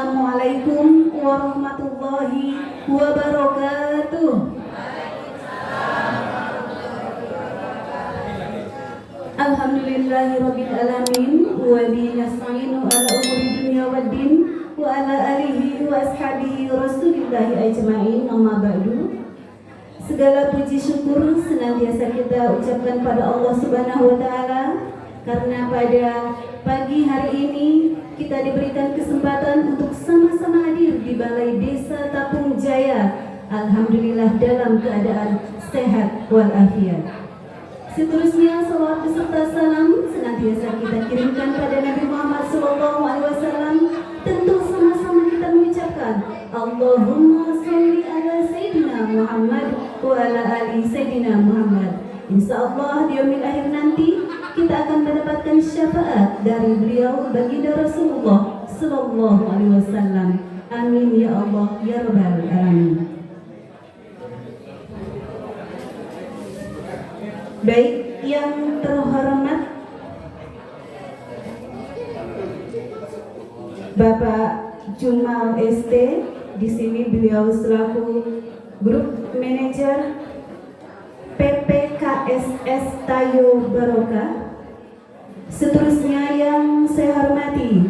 Assalamualaikum warahmatullahi wabarakatuh. Alhamdulillahirabbil alamin wa bihi nasta'inu ala umuri dunya waddin wa ala alihi wa ashabihi rasulillahi ajma'in, amma ba'du. Segala puji syukur senantiasa kita ucapkan pada Allah Subhanahu wa taala karena pada pagi hari ini kita diberikan kesempatan untuk sama-sama hadir di Balai Desa Tapung Jaya. Alhamdulillah dalam keadaan sehat walafiat. Seterusnya salawat beserta salam senantiasa kita kirimkan pada Nabi Muhammad SAW. Tentu sama-sama kita mengucapkan Allahumma sholli ala Sayyidina Muhammad wa ala ali Sayyidina Muhammad. Insyaallah di yaumil akhir nanti kita akan mendapatkan syafaat dari beliau baginda Rasulullah sallallahu alaihi wasallam. Amin ya Allah ya rabbal alamin. Baik, yang terhormat Bapak Jumal ST, di sini beliau selaku Grup Manajer PPKSS Tayo Barokah. Seterusnya yang saya hormati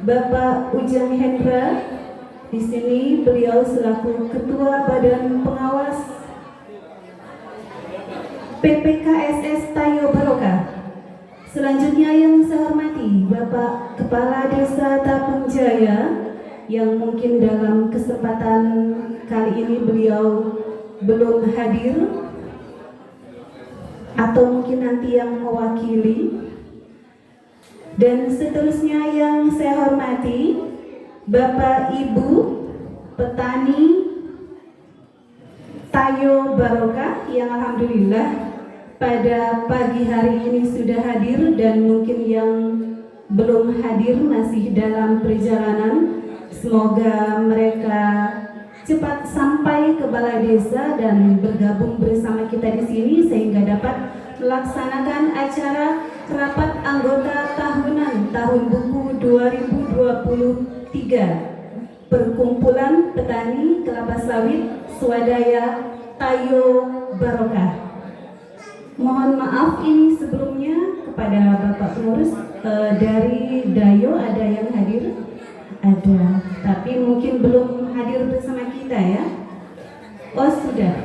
Bapak Ujang Hendra, di sini beliau selaku Ketua Badan Pengawas PPKSS Tayo Barokah. Selanjutnya yang saya hormati Bapak Kepala Desa Tapung Jaya, yang mungkin dalam kesempatan kali ini beliau belum hadir atau mungkin nanti yang mewakili. Dan seterusnya yang saya hormati Bapak Ibu petani Tayo Barokah yang alhamdulillah pada pagi hari ini sudah hadir, dan mungkin yang belum hadir masih dalam perjalanan. Semoga mereka cepat sampai ke balai desa dan bergabung bersama kita di sini sehingga dapat melaksanakan acara rapat anggota tahunan tahun buku 2023 Perkumpulan Petani Kelapa Sawit Swadaya Tayo Barokah. Mohon maaf ini sebelumnya kepada Bapak pengurus dari Dayo, ada yang hadir? Ada, tapi mungkin belum hadir bersama kita ya. Oh sudah,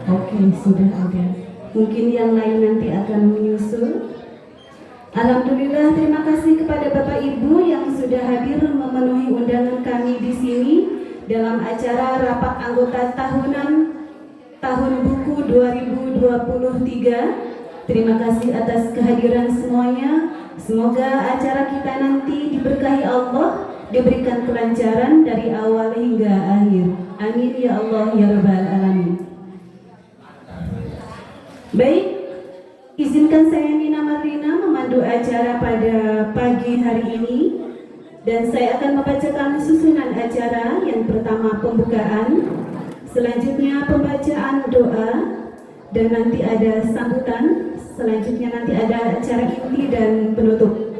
oke sudah ada. Mungkin yang lain nanti akan menyusul. Alhamdulillah, terima kasih kepada Bapak Ibu yang sudah hadir memenuhi undangan kami di sini dalam acara rapat anggota tahunan tahun buku 2023. Terima kasih atas kehadiran semuanya. Semoga acara kita nanti diberkahi Allah, diberikan kelancaran dari awal hingga akhir. Amin ya Allah ya rabbal alamin. Baik, izinkan saya Nina Marlina memandu acara pada pagi hari ini, dan saya akan membacakan susunan acara. Yang pertama pembukaan, selanjutnya pembacaan doa, dan nanti ada sambutan. Selanjutnya nanti ada acara inti dan penutup.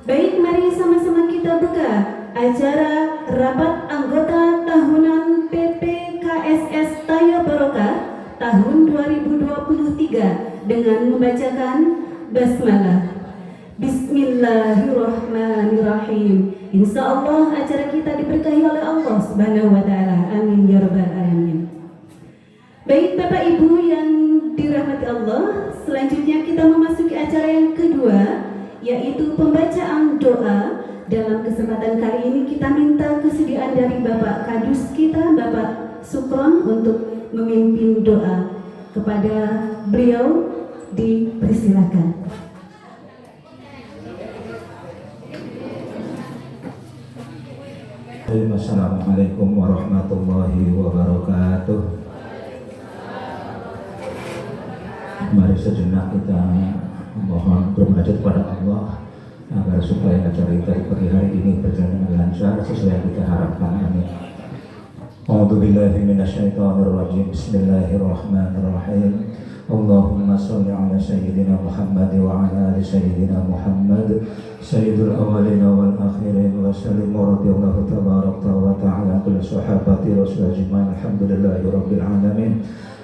Baik, mari sama-sama kita buka acara rapat anggota tahunan PPKSS Tayo Barokah tahun 2023 dengan membacakan basmalah. Bismillahirrahmanirrahim. Insyaallah acara kita diberkahi oleh Allah Subhanahu wa taala. Amin ya rabbal alamin. Baik Bapak Ibu yang dirahmati Allah, selanjutnya kita memasuki acara yang kedua, yaitu pembacaan doa. Dalam kesempatan kali ini kita minta kesediaan dari Bapak Kadus kita, Bapak Sukron, untuk memimpin doa. Kepada beliau dipersilakan. Assalamualaikum warahmatullahi wabarakatuh. Mari sejenak kita mohon bermunajat kepada Allah agar supaya acara kita di pagi hari ini berjalan dengan lancar sesuai yang kita harapkan. Amin. A'udzubillahi minasyaitonirrajim. Bismillahirrahmanirrahim. اللهم صل على سيدنا محمد وعلى آل سيدنا محمد سيد الأولين والآخرين وسلم ورضي الله تبارك وتعالى عن كل صحابة رسول أجمعين الحمد لله رب العالمين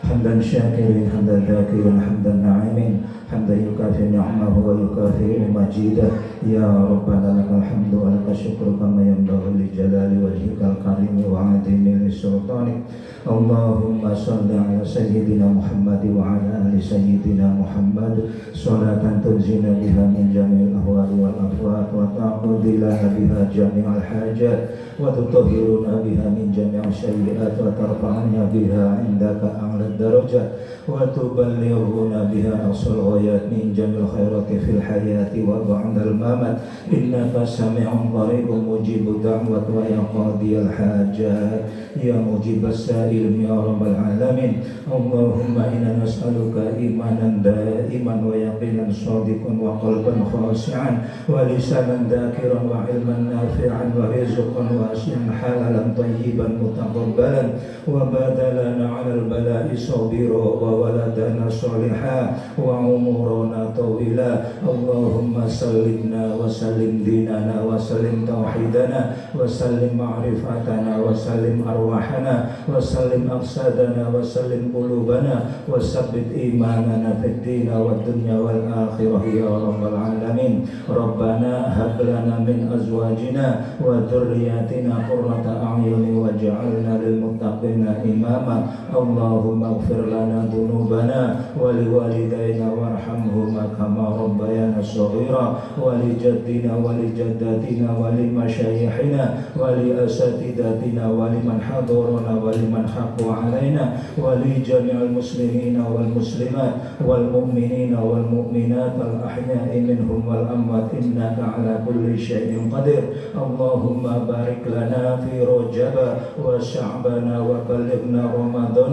حمدا شاكرين حمدا ذاكرين حمدا ناعمين حمدا يكافئ نعمه ويكافئ مجيده يا ربنا لك الحمد ولك الشكر كما ينبغي لجلال وجهك الكريم وعظيم سلطانك اللهم صل على سيدنا محمد وعلى آل سيدنا محمد صلاة تنزينا بها من جميع الأهوال والأفوات وتقضي لنا بها جميع الحاجات وتطهرنا بها من جميع السيئات وترفعنا بها عندك أعلى الدرجات وتبلغنا بها أقصى الغايات من جميع الخيرات في الحياة وبعد الممات إنك سميع قريب مجيب الدعوة ويا قاضي الحاجات يا مجيب السائل يا رب العالمين اللهم إنا نسألك إيمانا دائما ويقينا صادقا وقلبا خاشعا ولسانا ذاكرا وعلما نافعا ورزقا واسعا حلالا طيبا متقبلا وبدلنا على البلاء صابرا وولدنا صالحا وعمرنا طويلا اللهم سلمنا وسلم ديننا وسلم توحيدنا وسلم معرفتنا وسلم أرواحنا وسلم أجسادنا وسلم قلوبنا وثبت إيماننا في الدين والدنيا والآخرة يا رب العالمين ربنا هب لنا من أزواجنا وذرياتنا قرة أعين واجعلنا للمتقين إماما اللهم اغفر لنا ذنوبنا ولوالدينا وارحمهما كما ربيانا صغيرا ولجدنا ولجداتنا ولمشايخنا ولأساتذتنا ولمن حضرنا ولمن حقوا علينا ولجميع المسلمين والمسلمات والمؤمنين والمؤمنات الأحياء منهم والأموات إنك على كل شيء قدير اللهم بارك لنا في رجب وشعبنا وبلغنا رمضان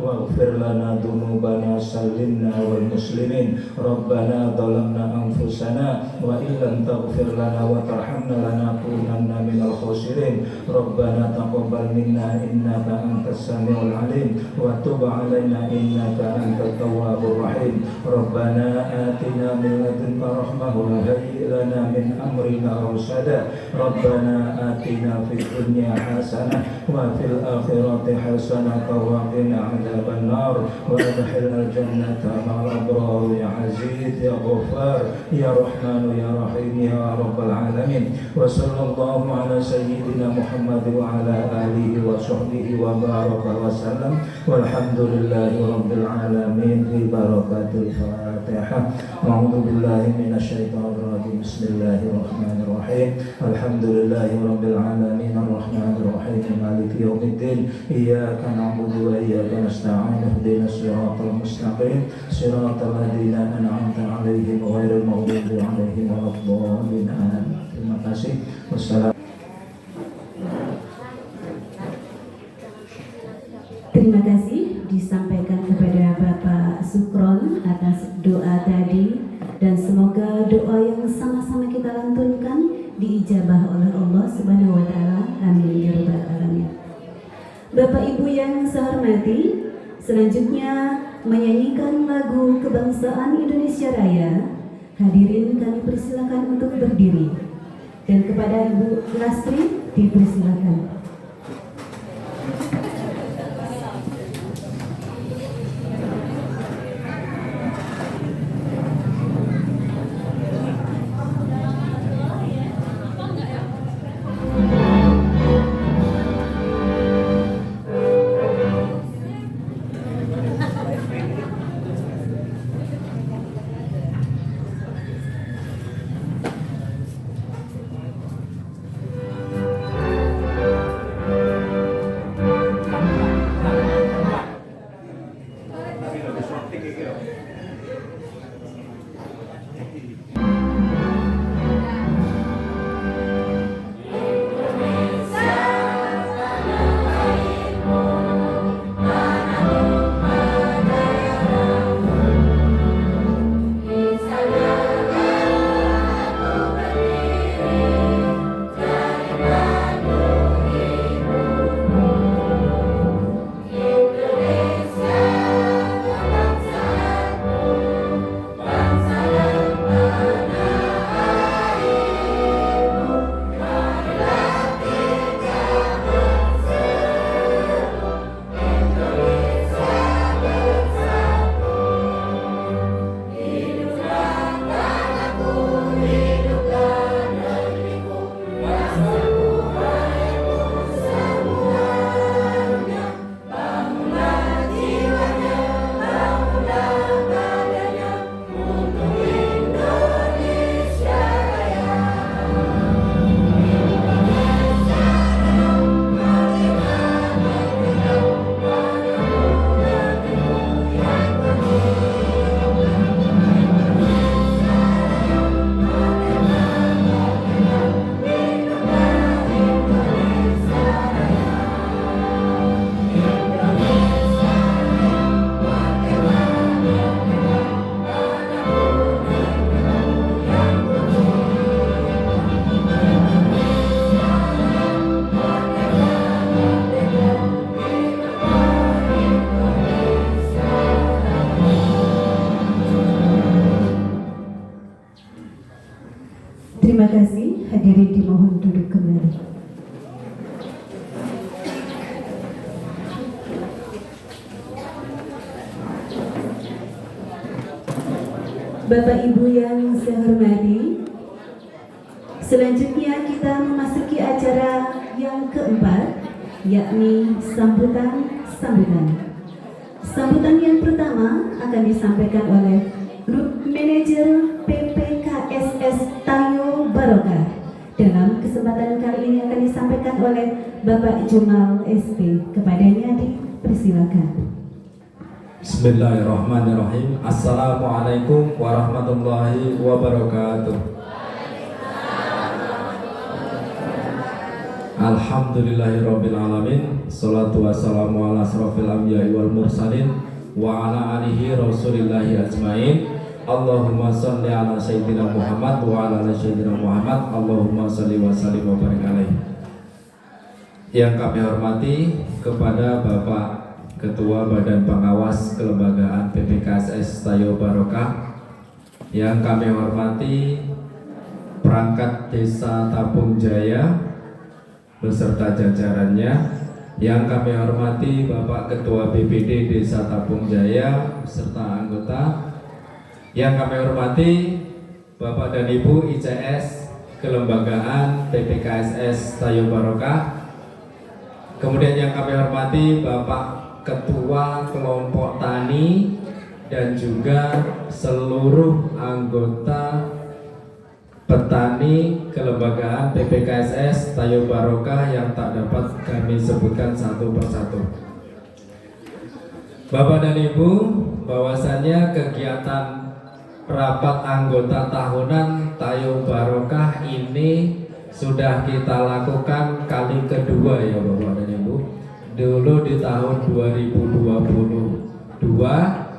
واغفر لنا ذنوبنا سلمنا والمسلمين ربنا ظلمنا أنفسنا وإن لم تغفر لنا وترحمنا لنكونن من الخاسرين ربنا تقبل منا إنك أنت السميع العليم وتب علينا إنك أنت التواب الرحيم ربنا آتنا من لدنك رحمة وهيئ لنا من أمرنا رشدا ربنا آتنا في الدنيا حسنة وفي الآخرة حسنة وقنا عذاب النار وادخلنا الجنة مع الأبرار يا عزيز يا غفار يا رحمن يا رحيم يا رب العالمين وصلى الله على سيدنا محمد وعلى آله وصحبه وبارك وسلم والحمد لله رب العالمين ببركة الفاتحة أعوذ بالله من الشيطان الرجيم بسم الله الرحمن الرحيم الحمد لله رب العالمين الرحمن الرحيم مالك يوم الدين إياك نعبد وإياك نستعين اهدنا الصراط المستقيم صراط الذين أنعمت عليهم غير المغضوب عليهم ولا الضالين آمين. Terima kasih. Wassalamualaikum. Terima kasih disampaikan kepada Bapak Sukron atas doa tadi dan semoga doa yang sama-sama kita lantunkan diijabah oleh Allah Subhanahu wa taala. Amin ya rabbal alamin. Bapak Ibu yang saya hormati, selanjutnya menyanyikan lagu kebangsaan Indonesia Raya. Hadirin kami persilakan untuk berdiri dan kepada Ibu Lastri dipersilakan. Bapak Ibu yang saya hormati, selanjutnya kita memasuki acara yang keempat, yakni sambutan. Sambutan yang pertama akan disampaikan oleh Grup Manajer PPKSS Tayo Barokah. Dalam kesempatan kali ini akan disampaikan oleh Bapak Jumal ST. Kepadanya dipersilakan. Bismillahirrahmanirrahim. Assalamualaikum warahmatullahi wabarakatuh. Alhamdulillahirrabbilalamin. Salatu wassalamu ala asrafil anbiya'i wal mursalin wa ala alihi rasulillahi ajmain. Allahumma salli ala sayyidina Muhammad wa ala ali sayyidina Muhammad. Allahumma salli wa sallim wa barik alaihi. Yang kami hormati kepada Bapak Ketua Badan Pengawas Kelembagaan PPKSS Tayo Barokah, yang kami hormati perangkat Desa Tapung Jaya beserta jajarannya, yang kami hormati Bapak Ketua BPD Desa Tapung Jaya beserta anggota, yang kami hormati Bapak dan Ibu ICS Kelembagaan PPKSS Tayo Barokah, kemudian yang kami hormati Bapak Ketua Kelompok Tani dan juga seluruh anggota petani Kelembagaan PPKSS Tayo Barokah yang tak dapat kami sebutkan satu persatu. Bapak dan Ibu, bahwasannya kegiatan rapat anggota tahunan Tayo Barokah ini sudah kita lakukan kali kedua ya Bapak dan Ibu. Dulu di tahun 2022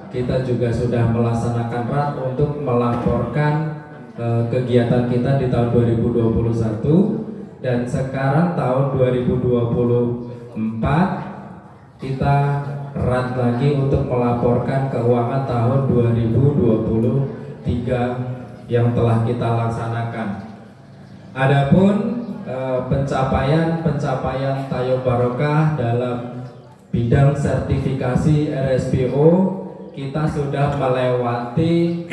kita juga sudah melaksanakan rat untuk melaporkan kegiatan kita di tahun 2021, dan sekarang tahun 2024 kita rat lagi untuk melaporkan keuangan tahun 2023 yang telah kita laksanakan. Adapun pencapaian Tayo Barokah dalam bidang sertifikasi RSPO, kita sudah melewati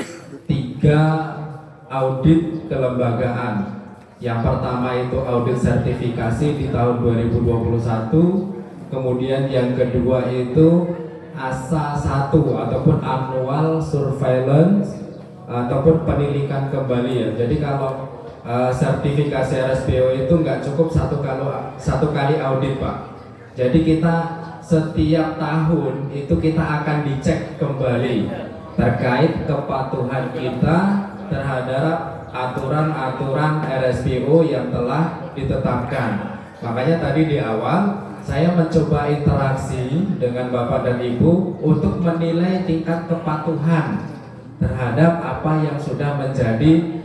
3 audit kelembagaan. Yang pertama itu audit sertifikasi di tahun 2021, kemudian yang kedua itu ASA 1 ataupun annual surveillance ataupun penilikan kembali ya. Jadi kalau sertifikasi RSPO itu nggak cukup satu kali audit Pak. Jadi kita setiap tahun itu kita akan dicek kembali terkait kepatuhan kita terhadap aturan-aturan RSPO yang telah ditetapkan. Makanya tadi di awal saya mencoba interaksi dengan Bapak dan Ibu untuk menilai tingkat kepatuhan terhadap apa yang sudah menjadi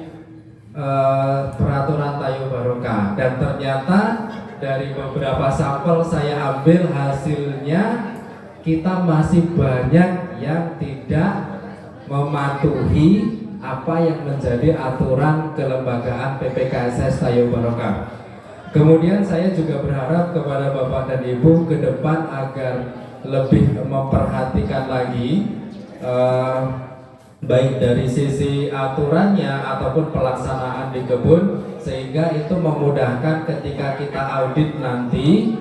peraturan Tayo Barokah, dan ternyata dari beberapa sampel saya ambil hasilnya kita masih banyak yang tidak mematuhi apa yang menjadi aturan kelembagaan PPKSS Tayo Barokah. Kemudian saya juga berharap kepada Bapak dan Ibu ke depan agar lebih memperhatikan lagi baik dari sisi aturannya ataupun pelaksanaan di kebun, sehingga itu memudahkan ketika kita audit nanti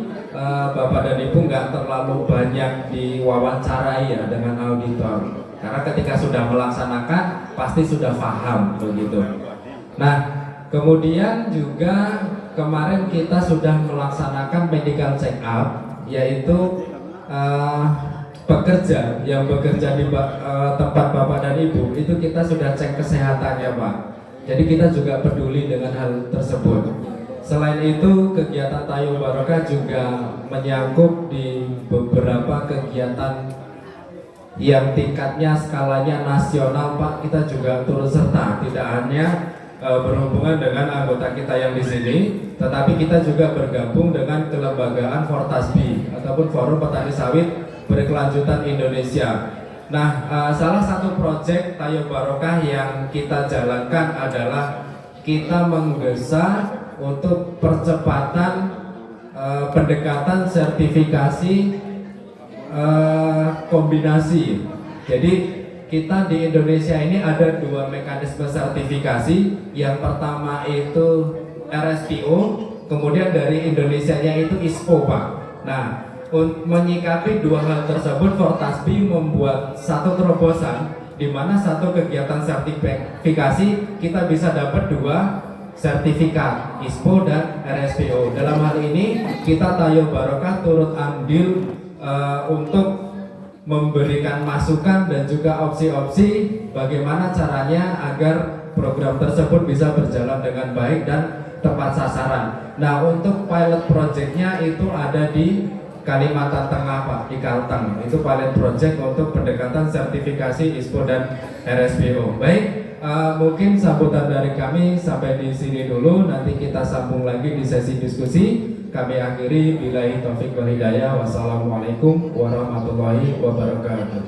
Bapak dan Ibu nggak terlalu banyak diwawancarai ya dengan auditor. Karena ketika sudah melaksanakan pasti sudah paham begitu. Nah, kemudian juga kemarin kita sudah melaksanakan medical check up, yaitu pekerja yang bekerja di tempat Bapak dan Ibu itu kita sudah cek kesehatannya Pak. Jadi kita juga peduli dengan hal tersebut. Selain itu, kegiatan Tayo Barokah juga menyangkut di beberapa kegiatan yang tingkatnya skalanya nasional Pak. Kita juga turut serta, tidak hanya berhubungan dengan anggota kita yang di sini, tetapi kita juga bergabung dengan kelembagaan Fortasbi ataupun Forum Petani Sawit Berkelanjutan Indonesia. Nah, salah satu proyek Tayo Barokah yang kita jalankan adalah kita menggesa untuk percepatan pendekatan sertifikasi kombinasi. Jadi kita di Indonesia ini ada dua mekanisme sertifikasi. Yang pertama itu RSPO, kemudian dari Indonesianya itu ISPO, Pak. Nah, menyikapi dua hal tersebut, Fortasbi membuat satu terobosan di mana satu kegiatan sertifikasi kita bisa dapat dua sertifikat, ISPO dan RSPO. Dalam hal ini kita Tayo Barokah turut andil untuk memberikan masukan dan juga opsi-opsi bagaimana caranya agar program tersebut bisa berjalan dengan baik dan tepat sasaran. Nah, untuk pilot projectnya itu ada di Kalimantan Tengah, Pak, di Kalteng. Itu pilot project untuk pendekatan sertifikasi ISPO dan RSPO. Baik, mungkin sambutan dari kami sampai di sini dulu. Nanti kita sambung lagi di sesi diskusi. Kami akhiri billahi taufik wal hidayah. Wassalamualaikum warahmatullahi wabarakatuh.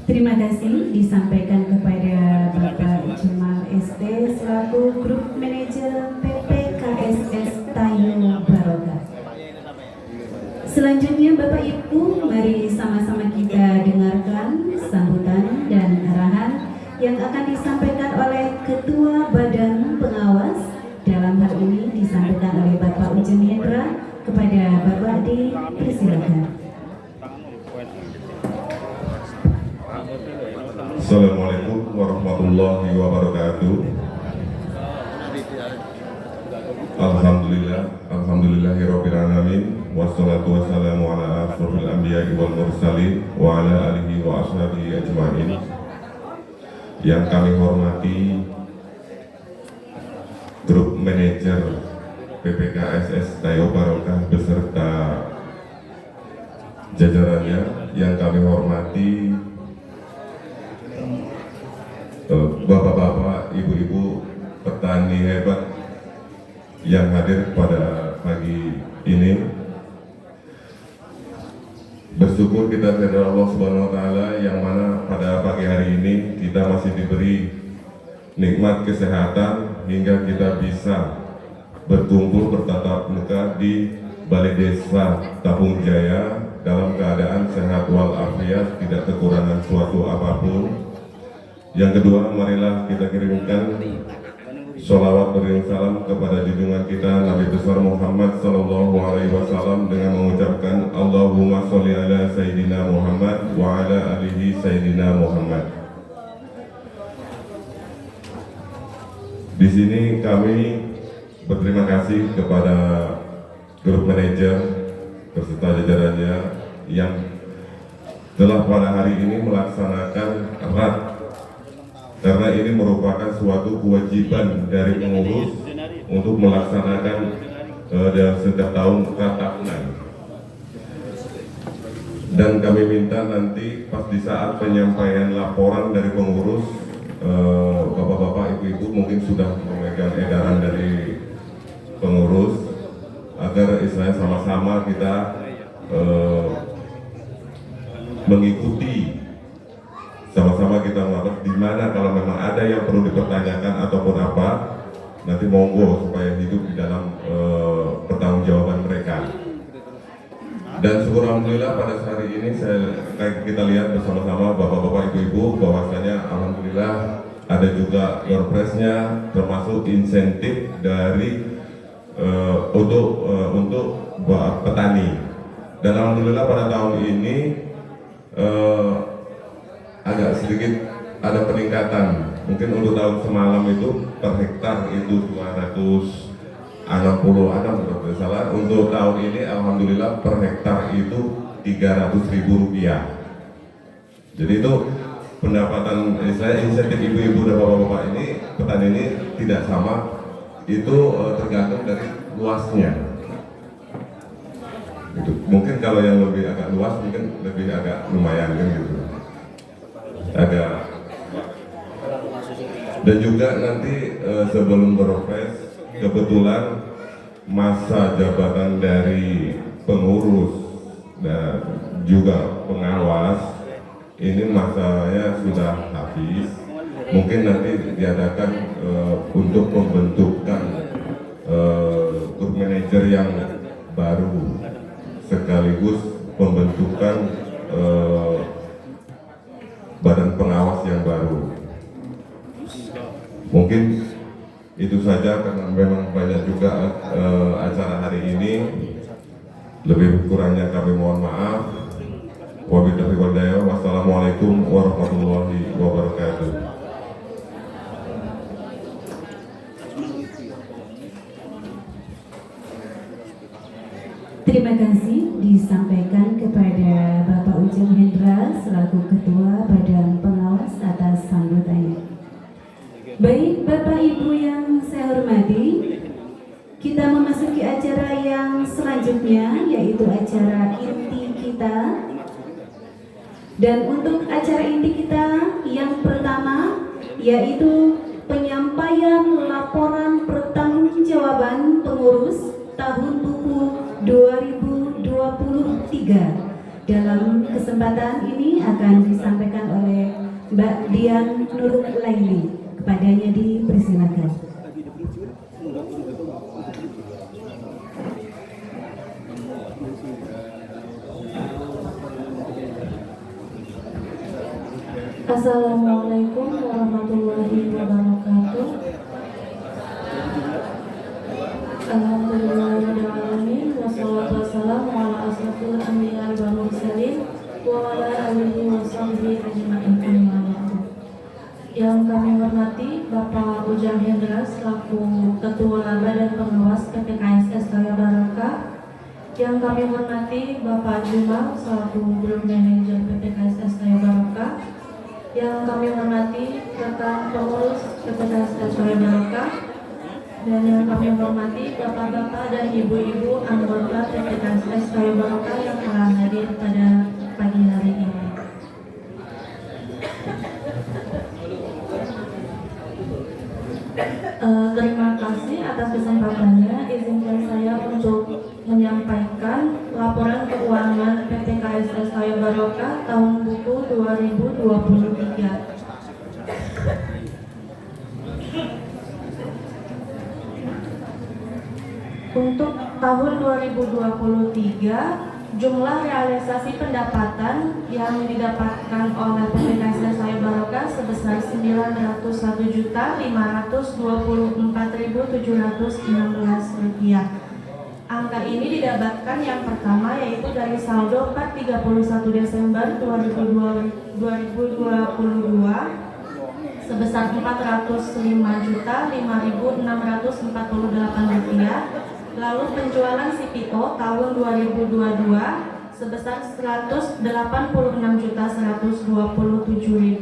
Terima kasih disampaikan kepada Bapak Jamal ST selaku Grup Manajer PPKSS Tayo Barokah. Selanjutnya Bapak Ibu, mari sama-sama kita dengarkan sambutan dan arahan yang akan disampaikan oleh Ketua Badan Pengawas. Dalam hal ini disampaikan oleh Bapak Ujen Hendra. Kepada Bapak dipersilakan. Assalamualaikum warahmatullahi wabarakatuh. Alhamdulillahirabbil alamin, wassalatu wassalamu ala asrofil anbiya'i wal mursalin wa ala alihi wa ashabihi ajma'in. Yang kami hormati Grup Manajer PPKSS Tayo Barokah beserta jajarannya, yang kami hormati bapak-bapak, ibu-ibu petani hebat yang hadir pada pagi ini. Bersyukur kita kepada Allah Subhanahu wa taala yang mana pada pagi hari ini kita masih diberi nikmat kesehatan hingga kita bisa berkumpul bertatap muka di Balai Desa Tapung Jaya dalam keadaan sehat walafiat, tidak kekurangan suatu apapun. Yang kedua, marilah kita kirimkan sholawat beriring salam kepada junjungan kita Nabi besar Muhammad Sallallahu Alaihi Wasallam dengan mengucapkan Allahumma sholli ala Sayyidina Muhammad wa ala alihi Sayyidina Muhammad. Di sini kami berterima kasih kepada grup manajer beserta jajarannya yang telah pada hari ini melaksanakan erat, karena ini merupakan suatu kewajiban dari pengurus untuk melaksanakan dalam setiap tahun tahunan. Dan kami minta nanti pas di saat penyampaian laporan dari pengurus, bapak-bapak, ibu-ibu mungkin sudah memegang edaran dari pengurus agar istilahnya sama-sama kita mengikuti, sama-sama kita melakukan di mana kalau memang ada yang perlu dipertanyakan ataupun apa, nanti monggo supaya hidup di dalam pertanggungjawaban mereka. Dan syukur alhamdulillah pada hari ini kita lihat bersama-sama bapak-bapak, ibu-ibu bahwasanya alhamdulillah ada juga door prize-nya, termasuk insentif dari untuk petani. Dan alhamdulillah pada tahun ini agak sedikit ada peningkatan. Mungkin untuk tahun semalam itu per hektar itu 260 kalau tidak salah. Untuk tahun ini alhamdulillah per hektar itu Rp300.000. Jadi itu pendapatan saya, insentif ibu-ibu dan bapak-bapak ini, petani ini tidak sama, itu tergantung dari luasnya. Itu mungkin kalau yang lebih agak luas mungkin lebih agak lumayan kan gitu. Dan juga nanti sebelum berproses, kebetulan masa jabatan dari pengurus dan juga pengawas ini masanya sudah habis. Mungkin nanti diadakan untuk pembentukan grup manajer yang baru sekaligus pembentukan badan pengawas yang baru. Mungkin itu saja karena memang banyak juga acara hari ini. Lebih kurangnya kami mohon maaf. Wabillahi wal-hidayah. Wassalamualaikum warahmatullahi wabarakatuh. Terima kasih disampaikan kepada Bapak Ujang Hendra selaku Ketua Badan Pengawas atas sambutannya. Baik Bapak Ibu yang saya hormati, kita memasuki acara yang selanjutnya yaitu acara inti kita. Dan untuk acara inti kita yang pertama yaitu penyampaian laporan pertanggungjawaban pengurus tahun buku 2023. Dalam kesempatan ini akan disampaikan oleh Mbak Dian Nurul Laili. Kepadanya dipersilakan. Assalamualaikum warahmatullahi wabarakatuh. Alhamdulillahirrahmanirrahim. Wassalatu wassalamu ala asrofil anbiya wal mursalin wa ala alihi wa sahbihi ajma'in. Yang kami hormati Bapak Ujang Hendra selaku Ketua Badan Pengawas PPKSS Raya Barokah. Yang kami hormati Bapak Jumal selaku Grup Manager PPKSS Raya Barokah. Yang kami hormati rekan pengurus PPKSS Raya Barokah. Dan yang kami hormati Bapak-bapak dan Ibu-ibu anggota PPKSS Raya Barokah yang telah hadir pada pagi hari ini. Terima kasih atas kesempatannya. Izinkan saya untuk menyampaikan laporan keuangan PPKSS Raya Barokah tahun buku 2023. Untuk tahun 2023, jumlah realisasi pendapatan yang didapatkan oleh PPKSS Raya Barokah sebesar Rp901.524.716. Angka ini didapatkan yang pertama yaitu dari saldo per 31 Desember 2022 sebesar Rp405.5.648. Lalu penjualan CPO tahun 2022 sebesar Rp186.127.000.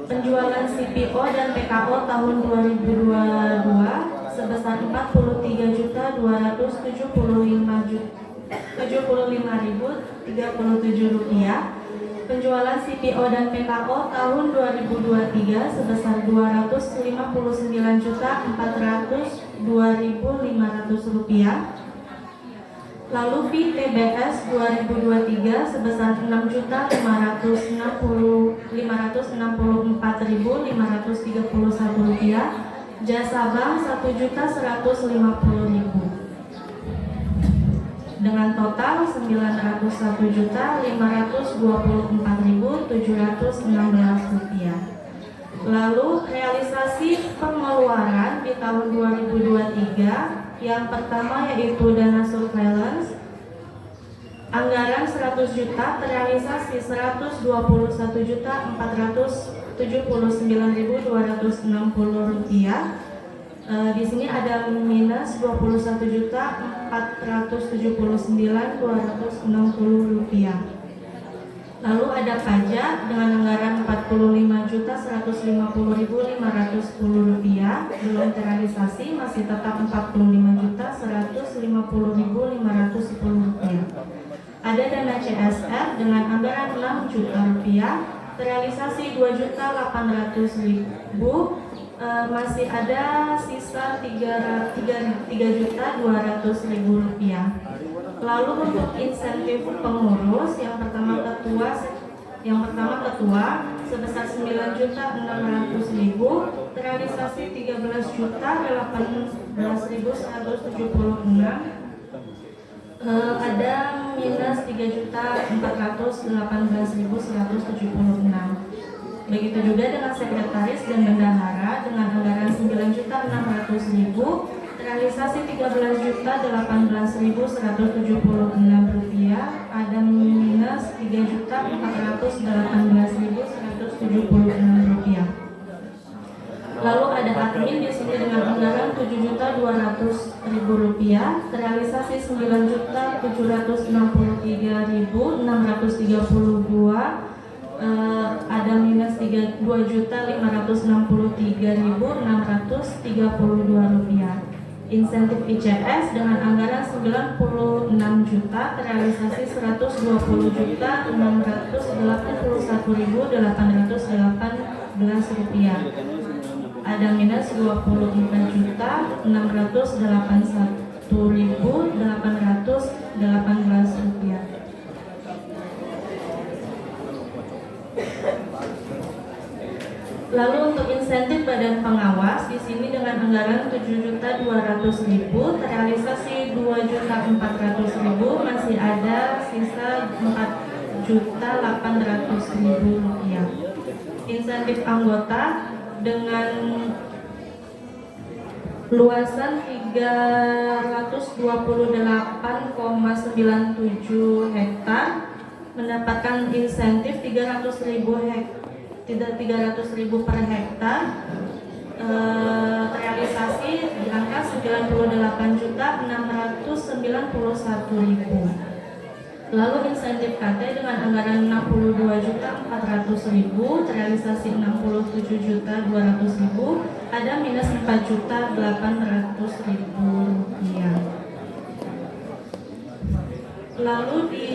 Penjualan CPO dan PKO tahun 2022 sebesar Rp43.275.037. Penjualan CPO dan PKO tahun 2023 sebesar Rp259.402.500. Lalu fee TBS 2023 sebesar Rp6.564.531. Jasa bank Rp1.150.000. Dengan total Rp901.524.716. Lalu realisasi pengeluaran di tahun 2023 yang pertama yaitu dana surveillance. Anggaran 100 juta terrealisasi Rp120.479.260. Di sini ada minus Rp21.479.260. Lalu ada pajak dengan anggaran Rp45.150.510. Belum terrealisasi, masih tetap Rp45.150.510. Ada dana CSR dengan anggaran Rp6 juta, terrealisasi Rp2.800.000. Masih ada sisa Rp3.200.000. Lalu untuk insentif pengurus yang pertama ketua sebesar Rp9.600.000, terrealisasi Rp13.018.176. Ada minus 3.418.176. Begitu juga dengan sekretaris dan bendahara dengan anggaran 9.600.000, realisasi 13.018.176 rupiah, ada minus 3.418.176 rupiah. Lalu ada admin di sini dengan anggaran 7.200.000 rupiah, realisasi 9.763.632, ada minus 2.563.632 rupiah. Insentif ICS dengan anggaran 96 juta, realisasi 120.681.818 rupiah. Ada minus 24.681.818 rupiah. Lalu untuk insentif badan pengawas di sini dengan anggaran 7.200.000, terrealisasi 2.400.000, masih ada sisa 4.800.000 rupiah. Insentif anggota dengan luasan 328,97 hektar mendapatkan insentif 300.000 per hektar, realisasi di angka 98.691.000. Lalu insentif KT dengan anggaran 62.400.000, realisasi 67.200.000, ada minus 4.800.000 rupiah. Lalu di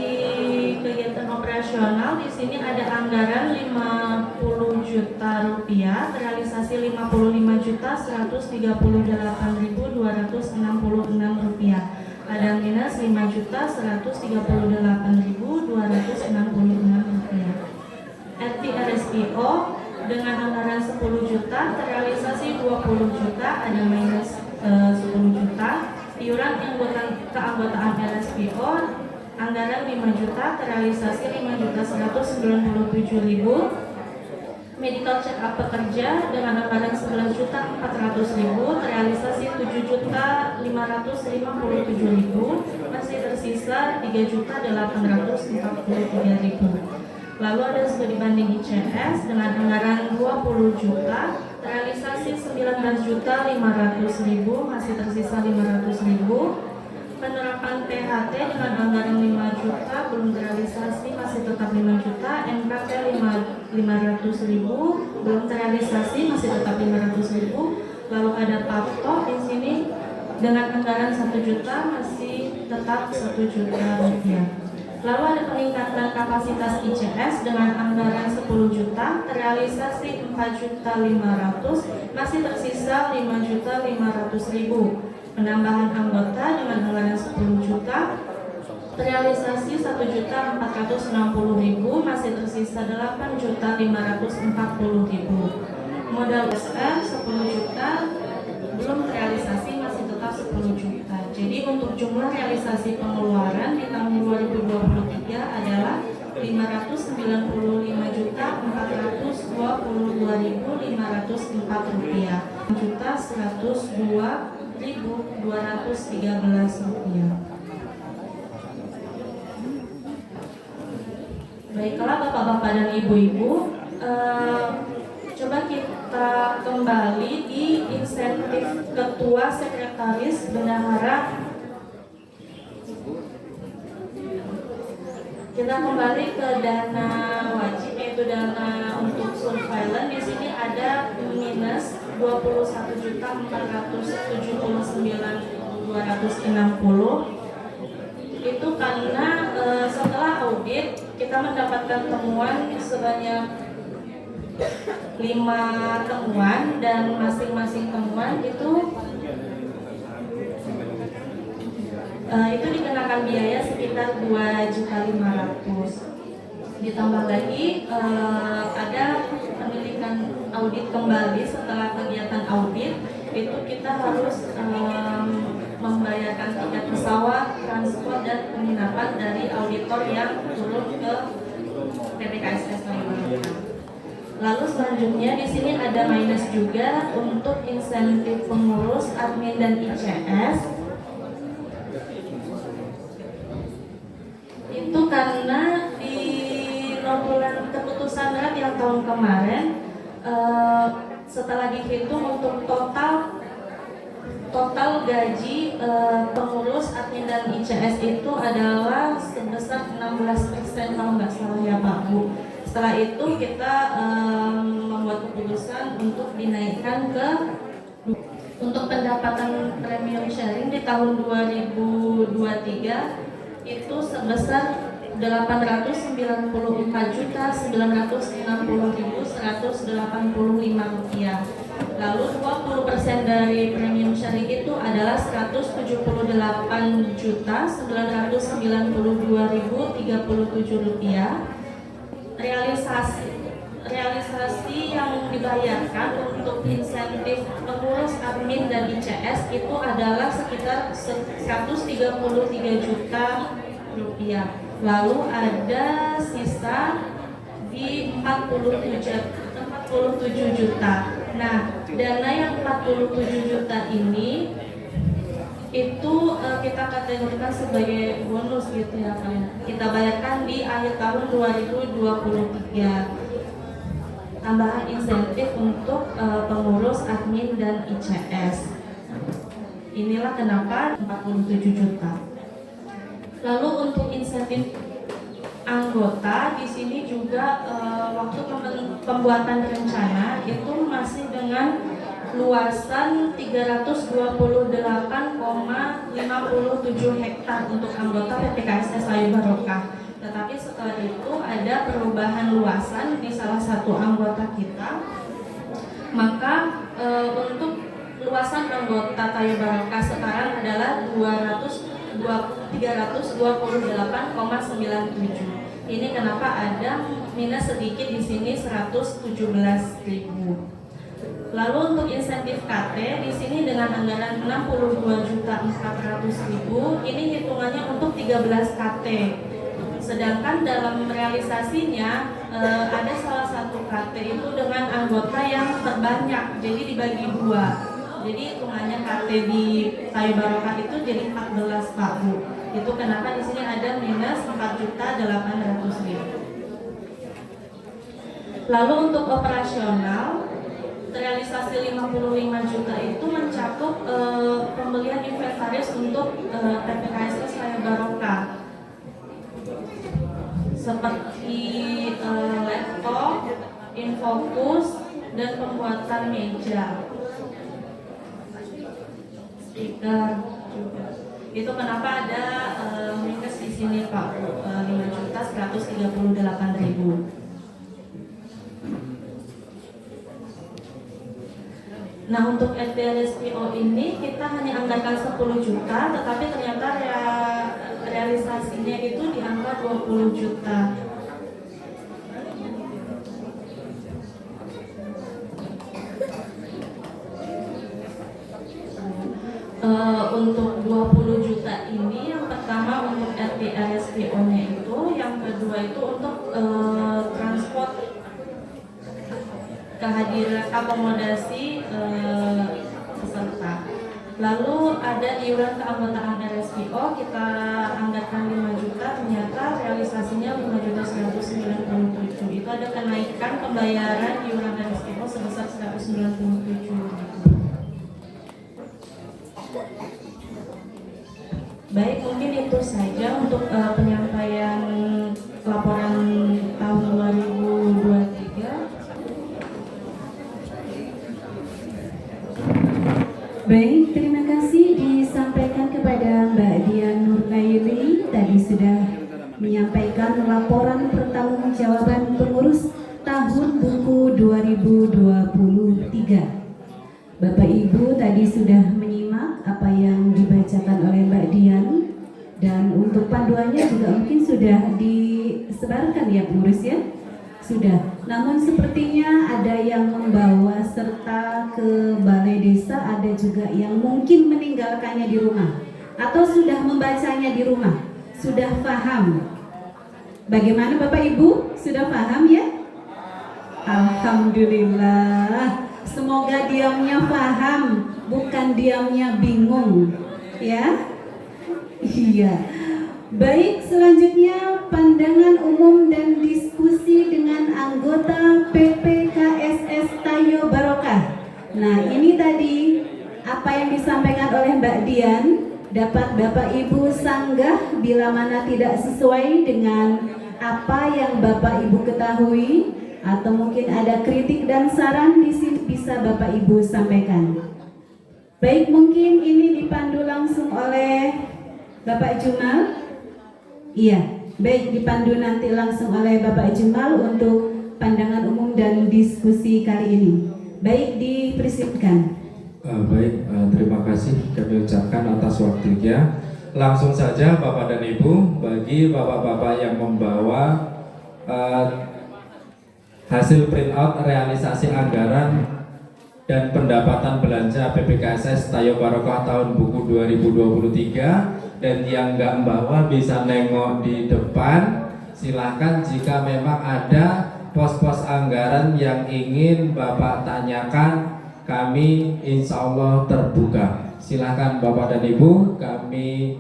kegiatan operasional di sini ada anggaran 50 juta rupiah, realisasi 55.138.266 rupiah. Ada minus 5.138.266 rupiah. RT RSPO dengan anggaran 10 juta, terrealisasi 20 juta, ada minus 10 juta. Iuran keanggotaan RSPO anggaran 5 juta, terrealisasi 5.197.000. Medical check up pekerja dengan anggaran 11.400.000, terrealisasi 7.557.000, masih tersisa 3.843.000. Lalu ada studi banding ICS dengan anggaran 20 juta, realisasi 19.500.000, masih tersisa 500.000. Penerapan PHT dengan anggaran 5 juta, belum terrealisasi, masih tetap 5 juta. NKT 500.000, belum terrealisasi, masih tetap 500.000. Lalu ada PAPTO di sini dengan anggaran 1 juta, masih tetap 1 juta rupiah. Lalu ada peningkatan kapasitas ICS dengan anggaran 10 juta, terrealisasi 4.500.000, masih tersisa 5.500.000. Penambahan anggota dengan anggaran 10 juta, terrealisasi 1.460.000, masih tersisa 8.540.000. Modal SR 10 juta, belum terrealisasi, masih tetap 10 juta. Jadi untuk jumlah realisasi pengeluaran di tahun 2023 adalah 599.422.504 rupiah, juta 102.213 rupiah. Baiklah Bapak-bapak dan Ibu-ibu, coba kita kembali di insentif ketua, sekretaris, bendahara. Kita kembali ke dana wajib, yaitu dana untuk surveillance. Di sini ada minus 21.479.260. Itu karena setelah audit kita mendapatkan temuan sebanyak 5 temuan, dan masing-masing temuan itu dikenakan biaya sekitar 2.500.000. Ditambah lagi ada penelitian audit kembali. Setelah kegiatan audit itu kita harus membayarkan tiket pesawat, pendapat dari auditor yang turun ke PPKSS Barokah. Lalu selanjutnya di sini ada minus juga untuk insentif pengurus, admin dan ICS. Itu karena di notulen keputusan RAT yang tahun kemarin setelah dihitung untuk total gaji pengurus, admin dan ICS itu adalah sebesar 16% kalau nggak salah ya Pak Bu. Setelah itu kita membuat keputusan untuk dinaikkan ke untuk pendapatan premium sharing di tahun 2023 itu sebesar 894.960.185 rupiah. Lalu 20% dari premium sharing itu adalah 178.992.037 rupiah. Realisasi yang dibayarkan untuk insentif pengurus, admin dan ICS itu adalah sekitar 133 juta rupiah. Lalu ada sisa di 47 juta. Nah, dana yang 47 juta ini itu kita kategorikan sebagai bonus gitu ya Pak. Kita bayarkan di akhir tahun 2023. Tambahan insentif untuk pengurus, admin dan ICS. Inilah kenapa 47 juta. Lalu untuk insentif anggota di sini juga waktu pembuatan rencana itu masih dengan luasan 328,57 hektar untuk anggota PPKSS Layu Barokah. Tetapi setelah itu ada perubahan luasan di salah satu anggota kita, maka untuk luasan anggota Layu Barokah sekarang adalah 328,97. Ini kenapa ada minus sedikit di sini 117.000. Lalu untuk insentif KT di sini dengan anggaran 62.400.000, ini hitungannya untuk 13 KT. Sedangkan dalam realisasinya ada salah satu KT itu dengan anggota yang terbanyak, jadi dibagi dua. Jadi hitungannya KT di Layu Barokah itu jadi 14 Pak Bu. Itu kenapa di sini ada minus 4.800.000. Lalu untuk operasional realisasi 55 juta itu mencakup pembelian inventaris untuk PPKSS Layu Barokah seperti laptop, infocus, dan pembuatan meja, speaker juga. Itu kenapa ada minus di sini Pak, 5.138.000. Nah untuk RPRSPO ini kita hanya anggarkan 10 juta, tetapi ternyata realisasinya itu di angka 20 juta. Untuk 20 juta ini yang pertama untuk RPRSPO-nya itu, yang kedua itu untuk transport, kehadiran akomodasi peserta. Lalu ada iuran keanggotaan RSPO kita anggarkan 5 juta, ternyata realisasinya 5.197. Itu ada kenaikan pembayaran iuran RSPO sebesar 197. Baik, mungkin itu saja untuk penyampaian laporan tahun 2023. Baik, terima kasih disampaikan kepada Mbak Dian Nurnaili. Tadi sudah menyampaikan laporan pertanggungjawaban pengurus tahun buku 2023. Bapak Ibu tadi sudah menyimak apa yang dibacakan oleh Mbak Dian, dan untuk panduannya juga mungkin sudah disebarkan ya pengurus ya? Sudah. Namun sepertinya ada yang membawa serta ke balai desa, ada juga yang mungkin meninggalkannya di rumah atau sudah membacanya di rumah. sudah paham. Bagaimana Bapak Ibu? Sudah paham ya? Alhamdulillah. Semoga diamnya paham, bukan diamnya bingung. Ya? Iya. Baik, selanjutnya pandangan umum dan diskusi dengan anggota PPKSS Tayo Barokah. Nah, ini tadi apa yang disampaikan oleh Mbak Dian dapat Bapak Ibu sanggah bila mana tidak sesuai dengan apa yang Bapak Ibu ketahui, atau mungkin ada kritik dan saran di sini bisa Bapak Ibu sampaikan. Baik, mungkin ini dipandu langsung oleh Bapak Jumal. Iya, baik, dipandu nanti langsung oleh Bapak Jumal untuk pandangan umum dan diskusi kali ini. Baik, dipersilakan. Baik, terima kasih kami ucapkan atas waktunya. Langsung saja Bapak dan Ibu, bagi Bapak-Bapak yang membawa hasil printout realisasi anggaran dan pendapatan belanja PPKSS Tayo Barokah tahun buku 2023, dan yang nggak membawa bisa nengok di depan. Silahkan jika memang ada pos-pos anggaran yang ingin Bapak tanyakan, kami insya Allah terbuka. Silahkan Bapak dan Ibu, kami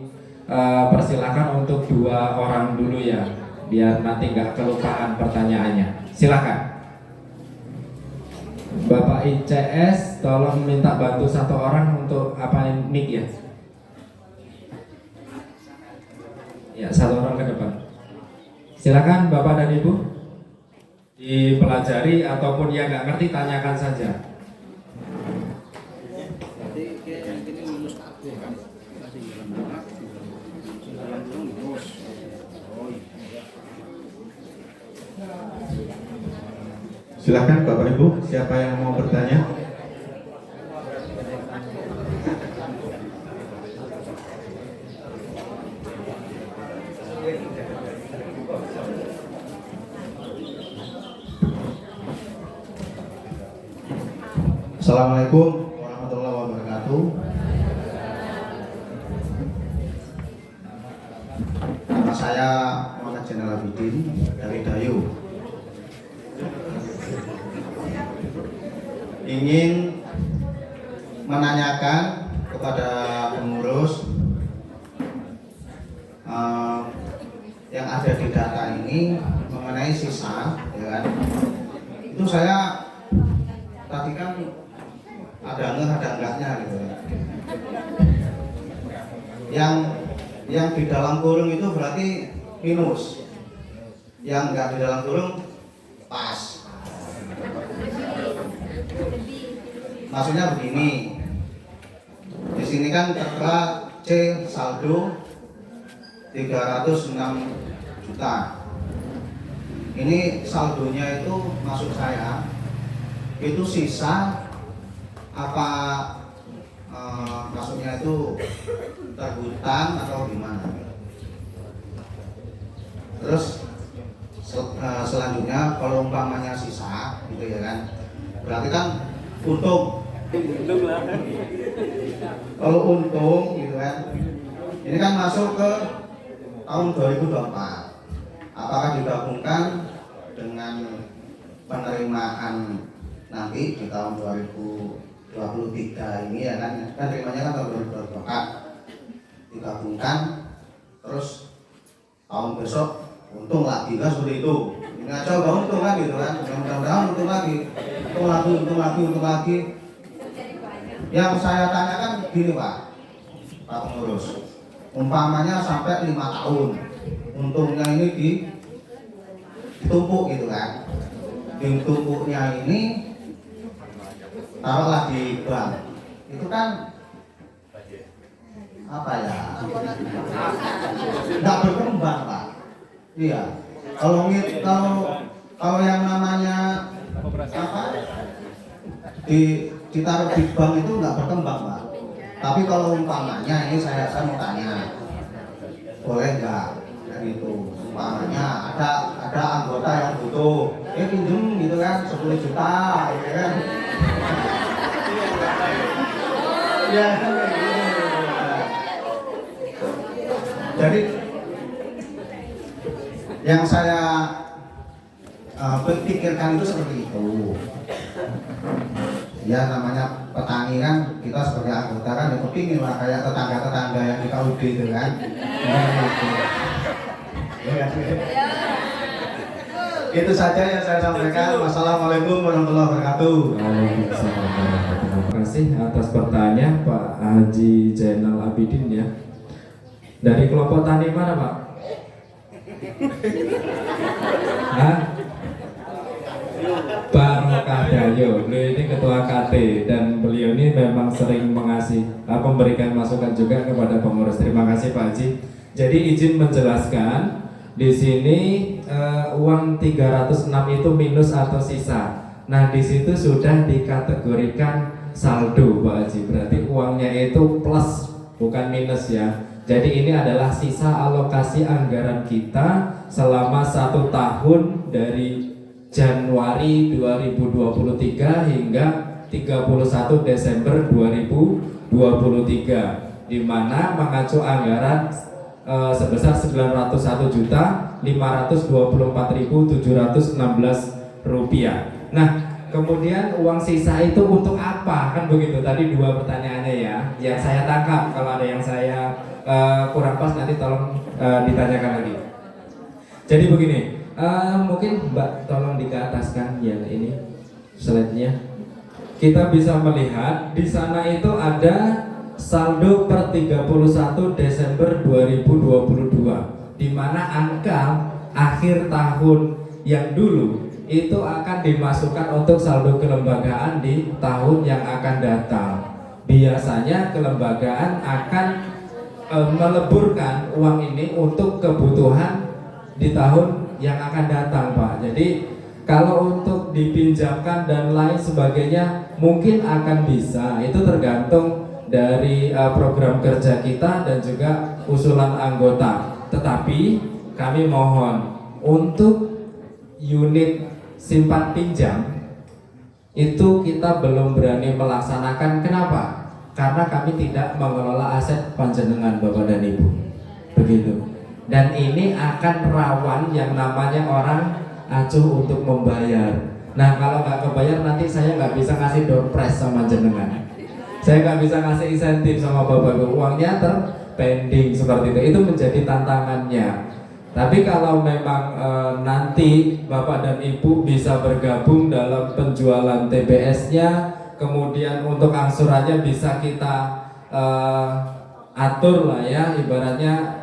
persilahkan untuk 2 orang dulu ya, biar nanti nggak kelupaan pertanyaannya. Silahkan. Bapak ICS, tolong minta bantu 1 orang untuk apa mic ya. Ya, 1 orang ke depan. Silakan Bapak dan Ibu, dipelajari ataupun yang nggak ngerti tanyakan saja. Silakan Bapak Ibu, siapa yang mau bertanya? Assalamualaikum warahmatullahi wabarakatuh. Nama saya Muhammad Zainal Abidin dari Dayu. Ingin menanyakan kepada pengurus yang ada di data ini mengenai sisa, ya kan? Itu saya tadi kan ada enggaknya gitu ya. Yang di dalam kurung itu berarti minus, yang enggak di dalam kurung pas. Maksudnya begini, di sini kan tertera C saldo 306 juta. Ini saldonya itu maksud saya itu sisa apa, maksudnya itu terhutang atau gimana? Terus selanjutnya kalau umpamanya sisa gitu ya kan, berarti kan untung. Kalau untung gitu kan, ini kan masuk ke tahun 2024. Apakah digabungkan dengan penerimaan nanti di tahun 2023 ini ya kan terimanya kan tahun 2024, digabungkan terus tahun besok untung lagi kan seperti itu. Ini aja udah untung kan gitu kan, mudah-mudahan untung lagi. Yang saya tanyakan gini Pak Pengurus, umpamanya sampai 5 tahun untungnya ini ditumpuk gitu kan, ditumpuknya ini taruhlah di bank, itu kan apa ya, nggak berkembang Pak. Iya, kalau yang namanya apa ditaruh di bank itu nggak berkembang Pak. Tapi kalau umpamanya ini saya mau tanya, boleh nggak gitu, umpamanya ada anggota yang butuh pinjem gitu kan 10 juta gitu kan. Ya, jadi Yang saya pikirkan itu seperti itu. Ya namanya petani kan, kita sebagai anggota kan ya kepingin lah kayak tetangga-tetangga yang di KUD itu kan. Itu saja yang saya sampaikan. Wassalamualaikum warahmatullahi wabarakatuh. Waalaikumsalam warahmatullahi wabarakatuh. Terima kasih atas pertanyaan Pak Haji Zainal Abidin ya. Dari kelompok tani mana Pak? Hah? Barokah Dayo, beliau ini ketua KT dan beliau ini memang sering memberikan masukan juga kepada pengurus. Terima kasih Pak Haji. Jadi izin menjelaskan di sini uang 306 itu minus atau sisa. Nah di situ sudah dikategorikan saldo Pak Haji. Berarti uangnya itu plus bukan minus ya. Jadi ini adalah sisa alokasi anggaran kita selama 1 tahun dari Januari 2023 hingga 31 Desember 2023, di mana mengacu anggaran sebesar 901.524.716 rupiah. Nah, kemudian uang sisa itu untuk apa? Kan begitu. Tadi 2 pertanyaannya ya. Yang saya tangkap, kalau ada yang saya kurang pas nanti tolong ditanyakan lagi. Jadi begini. Mungkin Mbak tolong dikeataskan yang ini slide-nya. Kita bisa melihat di sana itu ada saldo per 31 Desember 2022, di mana angka akhir tahun yang dulu itu akan dimasukkan untuk saldo kelembagaan di tahun yang akan datang. Biasanya kelembagaan akan meleburkan uang ini untuk kebutuhan di tahun yang akan datang Pak. Jadi kalau untuk dipinjamkan dan lain sebagainya mungkin akan bisa. Itu tergantung dari program kerja kita dan juga usulan anggota. Tetapi kami mohon untuk unit simpan pinjam itu kita belum berani melaksanakan. Kenapa? Karena kami tidak mengelola aset panjenengan Bapak dan Ibu. Begitu. Dan ini akan rawan yang namanya orang acuh untuk membayar. Nah kalau nggak kebayar nanti saya nggak bisa ngasih door prize sama jenengan. Saya nggak bisa ngasih insentif sama bapak, uangnya terpending seperti itu. Itu menjadi tantangannya. Tapi kalau memang nanti bapak dan ibu bisa bergabung dalam penjualan TBS-nya, kemudian untuk angsurannya bisa kita atur lah ya, ibaratnya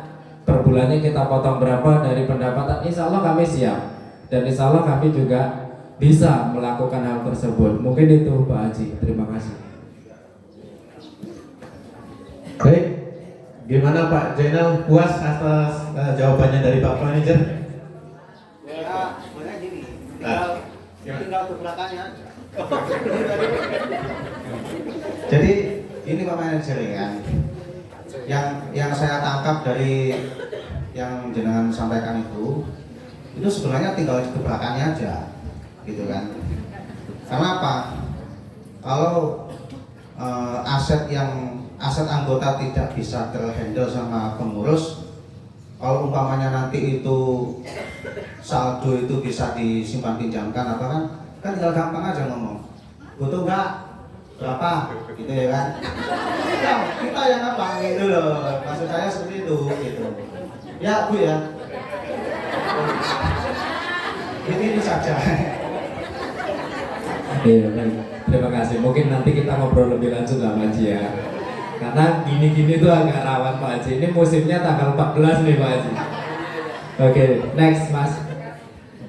per bulannya kita potong berapa dari pendapatan, insya Allah kami siap. Dan insya Allah kami juga bisa melakukan hal tersebut. Mungkin itu Pak Haji, terima kasih. Baik, gimana Pak Zainal, puas atas jawabannya dari Pak Manajer? Ya, boleh gini. Tinggal ke belakangnya. Jadi ini Pak Manajer ya. Yang saya tangkap dari yang jenengan sampaikan itu sebenarnya tinggal ke belakangnya aja, gitu kan? Karena apa? Kalau aset anggota tidak bisa terhandle sama pengurus, kalau umpamanya nanti itu saldo itu bisa disimpan pinjamkan apa kan tinggal gampang aja ngomong, butuh nggak? Berapa? Gitu ya kan? Kita yang apa? Gitu loh. Maksud saya seperti itu, gitu. Ya Bu ya. Ini saja. Iya, baik. Terima kasih. Mungkin nanti kita ngobrol lebih lanjut lah Pak Haji ya. Karena gini-gini tuh agak rawan Pak Haji. Ini musimnya tanggal 14 nih Pak Haji. Oke, next Mas.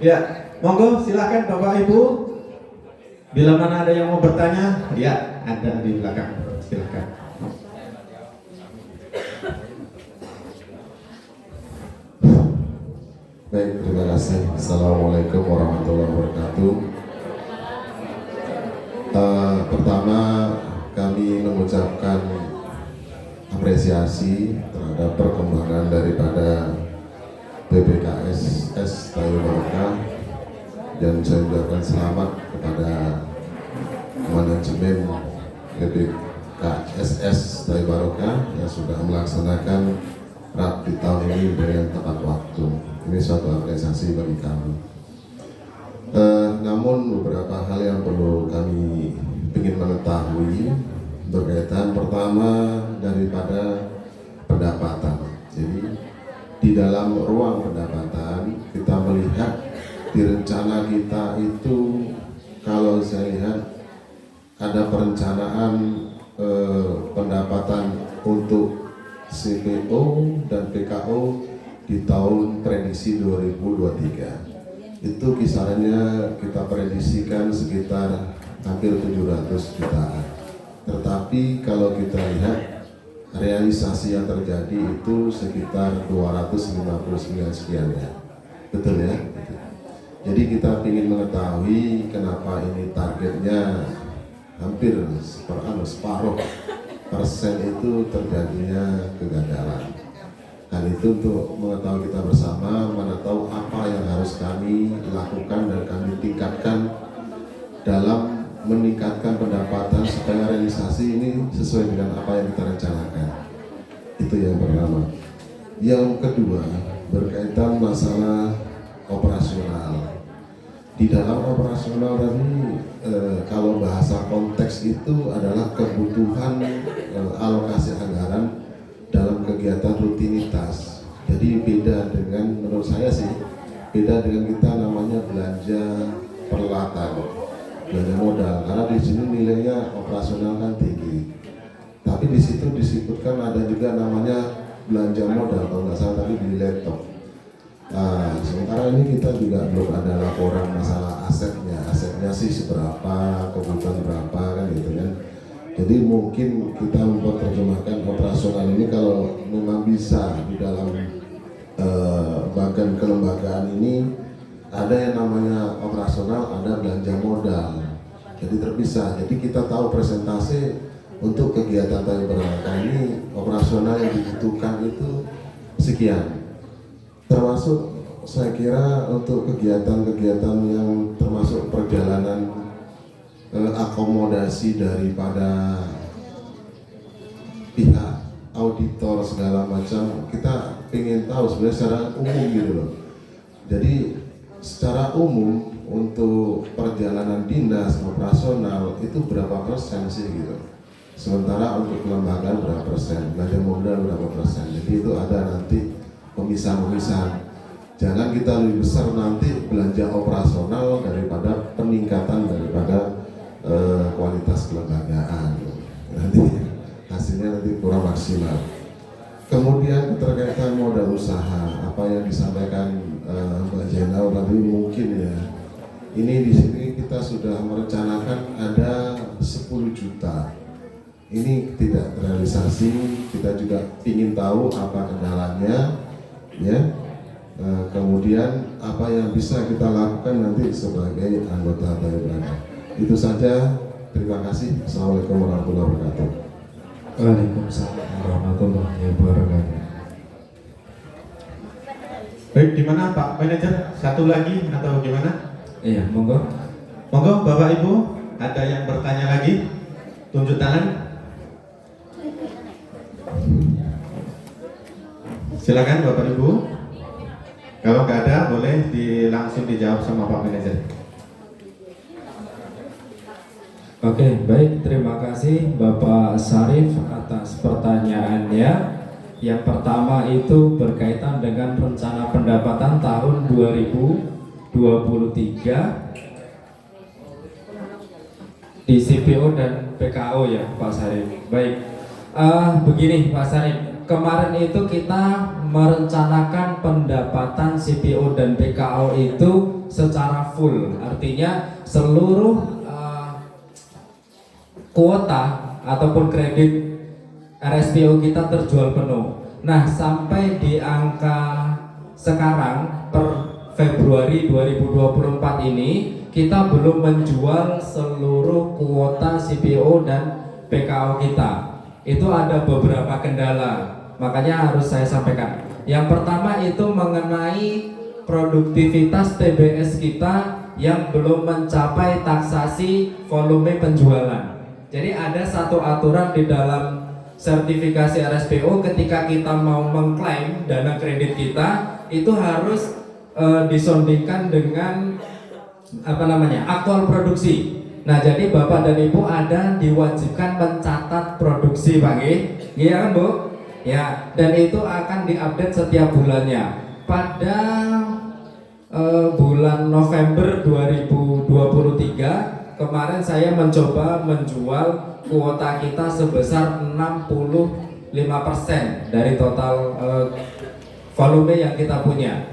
Ya, monggo silakan Bapak Ibu. Bila mana ada yang mau bertanya, ya ada di belakang. Silakan. Baik, terima kasih. Assalamualaikum warahmatullahi wabarakatuh. Pertama, kami mengucapkan apresiasi terhadap perkembangan daripada BPKS Tayo Barokah, dan saya ucapkan selamat kepada manajemen BPKSS Tayo Barokah yang sudah melaksanakan RAP di tahun ini dengan tepat waktu. Ini suatu apresiasi bagi kami. Namun beberapa hal yang perlu kami ingin mengetahui berkaitan pertama daripada pendapatan. Jadi di dalam ruang pendapatan kita melihat di rencana kita itu, kalau saya lihat ada perencanaan pendapatan untuk CPO dan PKO di tahun prediksi 2023. Itu kisarannya kita prediksikan sekitar hampir 700 jutaan. Tetapi kalau kita lihat realisasi yang terjadi itu sekitar 259 sekian ya. Betul ya? Jadi kita ingin mengetahui kenapa ini targetnya hampir separuh persen itu terjadinya kegagalan. Hal itu untuk mengetahui kita bersama, mana tahu apa yang harus kami lakukan dan kami tingkatkan dalam meningkatkan pendapatan supaya realisasi ini sesuai dengan apa yang kita rencanakan. Itu yang pertama. Yang kedua berkaitan masalah operasional. Di dalam operasional tadi kalau bahasa konteks itu adalah kebutuhan alokasi anggaran dalam kegiatan rutinitas. Jadi beda dengan, menurut saya sih, beda dengan kita namanya belanja peralatan, belanja modal. Karena di sini nilainya operasional kan tinggi. Tapi di situ disebutkan ada juga namanya belanja modal, kalau nggak salah tadi beli laptop. Nah, sementara ini kita juga belum ada laporan masalah asetnya sih seberapa, kebutuhan berapa kan gitu kan. Jadi mungkin kita memperterjemahkan operasional ini kalau memang bisa di dalam bagian kelembagaan ini ada yang namanya operasional, ada belanja modal. Jadi terpisah. Jadi kita tahu presentasi untuk kegiatan tadi berangkat ini operasional yang dibutuhkan itu sekian. Termasuk saya kira untuk kegiatan-kegiatan yang termasuk perjalanan akomodasi daripada pihak auditor segala macam, kita ingin tahu sebenarnya secara umum gitu loh. Jadi secara umum untuk perjalanan dinas operasional itu berapa persen sih gitu. Sementara untuk kelembagaan berapa persen, belanja modal berapa persen. Jadi itu ada nanti pemisahan-pemisahan. Jangan kita lebih besar nanti belanja operasional daripada peningkatan daripada kualitas kelembagaan. Nanti hasilnya nanti kurang maksimal. Kemudian keterkaitan modal usaha, apa yang disampaikan Mbak Jenal tadi mungkin ya. Ini di sini kita sudah merencanakan ada 10 juta. Ini tidak terrealisasi, kita juga ingin tahu apa kendalanya, ya. Kemudian apa yang bisa kita lakukan nanti sebagai anggota Badan. Itu saja, terima kasih. Assalamualaikum warahmatullahi wabarakatuh. Waalaikumsalam warahmatullahi wabarakatuh. Baik, di mana Pak Manajer? Satu lagi atau gimana? Iya, monggo. Monggo Bapak Ibu, ada yang bertanya lagi? Tunjuk tangan. Silakan Bapak Ibu. Kalau nggak ada, boleh langsung dijawab sama Pak Manajer. Oke, baik, terima kasih Bapak Syarif atas pertanyaannya. Yang pertama itu berkaitan dengan rencana pendapatan tahun 2023 di CPO dan PKO ya Pak Syarif. Baik, begini Pak Syarif, kemarin itu kita merencanakan pendapatan CPO dan PKO itu secara full, artinya seluruh kuota ataupun kredit RSPO kita terjual penuh. Nah, sampai di angka sekarang per Februari 2024 ini kita belum menjual seluruh kuota CPO dan PKO kita. Itu ada beberapa kendala, makanya harus saya sampaikan. Yang pertama itu mengenai produktivitas TBS kita yang belum mencapai taksasi volume penjualan. Jadi ada satu aturan di dalam sertifikasi RSPO ketika kita mau mengklaim dana kredit kita itu harus disondingkan dengan aktual produksi. Nah, jadi Bapak dan Ibu ada diwajibkan mencatat produksi, Pak. Iya kan, Bu? Ya, dan itu akan diupdate setiap bulannya. Pada bulan November 2023 kemarin saya mencoba menjual kuota kita sebesar 65% dari total volume yang kita punya.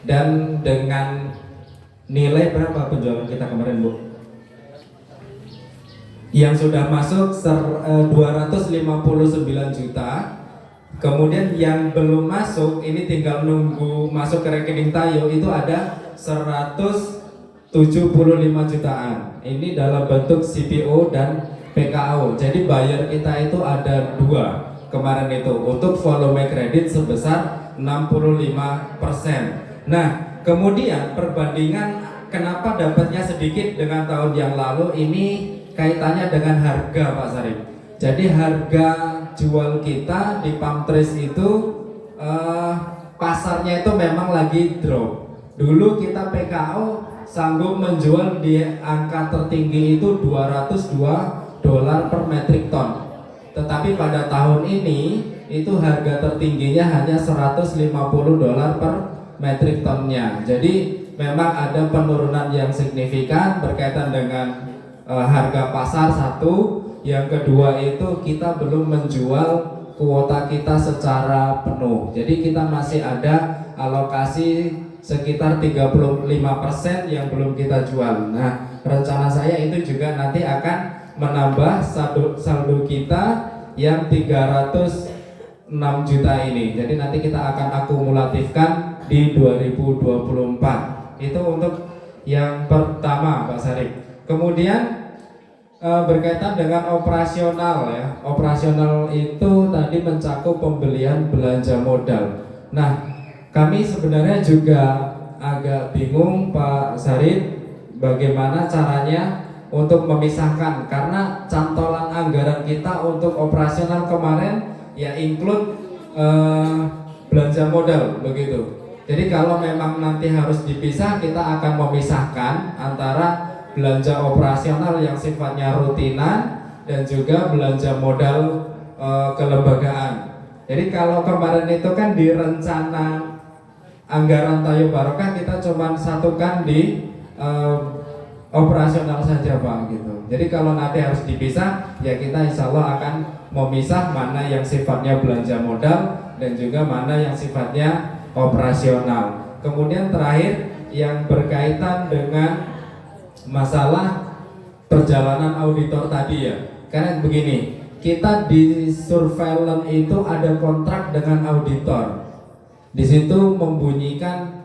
Dan dengan nilai berapa penjualan kita kemarin, Bu? Yang sudah masuk 259 juta. Kemudian yang belum masuk ini tinggal nunggu masuk ke rekening Tayo itu ada 175 jutaan. Ini dalam bentuk CPO dan PKO. Jadi buyer kita itu ada 2 kemarin itu untuk volume kredit sebesar 65%. Nah, kemudian perbandingan kenapa dapatnya sedikit dengan tahun yang lalu ini kaitannya dengan harga, Pak Sarip. Jadi harga jual kita di Pamtris itu pasarnya itu memang lagi drop. Dulu kita PKO sanggup menjual di angka tertinggi itu $202 per metrik ton. Tetapi pada tahun ini itu harga tertingginya hanya $150 per metrik tonnya. Jadi memang ada penurunan yang signifikan berkaitan dengan harga pasar satu. Yang kedua itu kita belum menjual kuota kita secara penuh. Jadi kita masih ada alokasi sekitar 35% yang belum kita jual. Nah, rencana saya itu juga nanti akan menambah saldo kita yang 306 juta ini. Jadi nanti kita akan akumulatifkan di 2024. Itu untuk yang pertama, Pak Sarip. Kemudian berkaitan dengan operasional ya. Operasional itu tadi mencakup pembelian belanja modal. Nah, kami sebenarnya juga agak bingung, Pak Sarip, bagaimana caranya untuk memisahkan, karena cantolan anggaran kita untuk operasional kemarin ya include belanja modal begitu. Jadi kalau memang nanti harus dipisah, kita akan memisahkan antara belanja operasional yang sifatnya rutinan dan juga belanja modal kelembagaan. Jadi kalau kemarin itu kan di rencana anggaran Tayo Barokah kita cuma satukan di operasional saja, Pak, gitu. Jadi kalau nanti harus dipisah, ya kita insya Allah akan memisah mana yang sifatnya belanja modal dan juga mana yang sifatnya operasional. Kemudian terakhir yang berkaitan dengan masalah perjalanan auditor tadi ya. Karena begini, kita di surveillance itu ada kontrak dengan auditor. Di situ membunyikan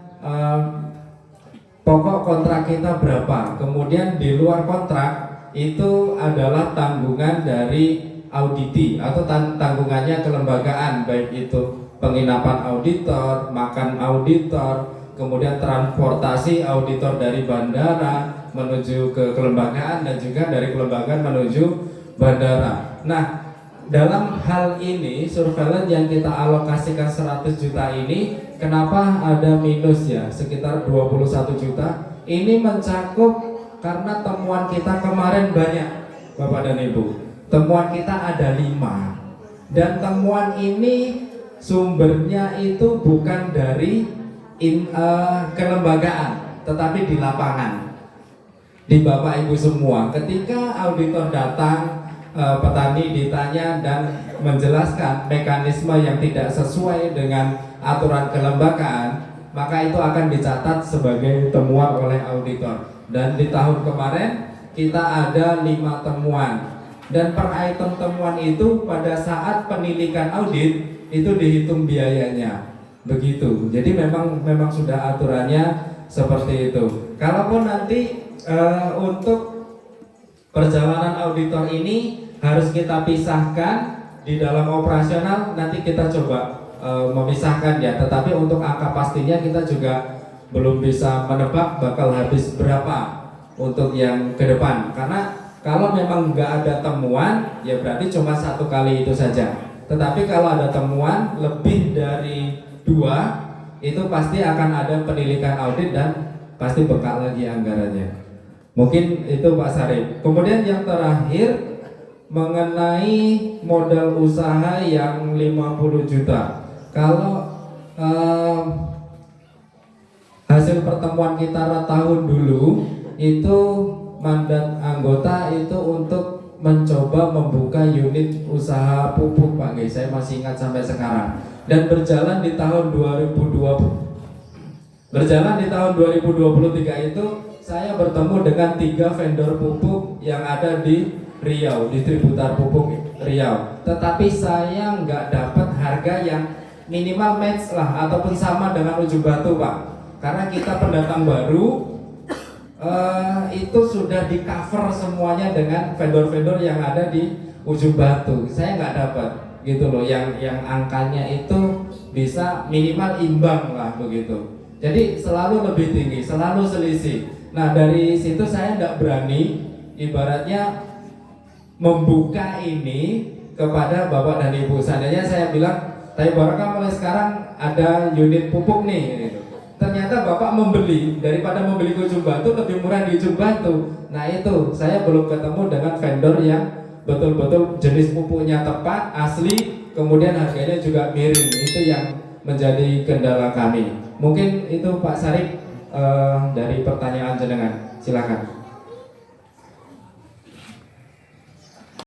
pokok kontrak kita berapa. Kemudian di luar kontrak itu adalah tanggungan dari auditi atau tanggungannya kelembagaan, baik itu penginapan auditor, makan auditor, kemudian transportasi auditor dari bandara menuju ke kelembagaan dan juga dari kelembagaan menuju bandara. Nah, dalam hal ini surveillance yang kita alokasikan 100 juta ini kenapa ada minus ya sekitar 21 juta? Ini mencakup karena temuan kita kemarin banyak, Bapak dan Ibu. Temuan kita ada 5. Dan temuan ini sumbernya itu bukan dari kelembagaan, tetapi di lapangan. Di Bapak Ibu semua, ketika auditor datang, petani ditanya dan menjelaskan mekanisme yang tidak sesuai dengan aturan kelembagaan, maka itu akan dicatat sebagai temuan oleh auditor. Dan di tahun kemarin kita ada 5 temuan, dan per item temuan itu pada saat penilikan audit itu dihitung biayanya, begitu. Jadi memang sudah aturannya seperti itu. Kalaupun nanti untuk perjalanan auditor ini harus kita pisahkan di dalam operasional, nanti kita coba memisahkan ya. Tetapi untuk angka pastinya kita juga belum bisa menebak bakal habis berapa untuk yang ke depan. Karena kalau memang nggak ada temuan, ya berarti cuma 1 kali itu saja. Tetapi kalau ada temuan lebih dari 2, itu pasti akan ada penilikan audit dan pasti bekal lagi anggarannya. Mungkin itu Pak Sarip. Kemudian yang terakhir mengenai modal usaha yang 50 juta. Kalau hasil pertemuan kita tahun dulu itu mandat anggota itu untuk mencoba membuka unit usaha pupuk Pak G. Saya masih ingat sampai sekarang. Dan berjalan di tahun 2023 itu saya bertemu dengan 3 vendor pupuk yang ada di Riau, distributor pupuk Riau. Tetapi saya nggak dapat harga yang minimal match lah ataupun sama dengan Ujung Batu Pak. Karena kita pendatang baru, itu sudah di cover semuanya dengan vendor-vendor yang ada di Ujung Batu. Saya nggak dapat gitu loh, yang angkanya itu bisa minimal imbang lah begitu. Jadi selalu lebih tinggi, selalu selisih. Nah dari situ saya nggak berani ibaratnya membuka ini kepada Bapak dan Ibu. Seandainya saya bilang, Taib Barakah mulai sekarang ada unit pupuk nih gitu. Ternyata Bapak membeli, daripada membeli ke Ujung Batu lebih murah di Ujung Batu. Nah itu saya belum ketemu dengan vendor yang betul-betul jenis pupuknya tepat, asli, kemudian harganya juga miring. Itu yang menjadi kendala kami. Mungkin itu Pak Sarip dari pertanyaan jenengan. Silakan.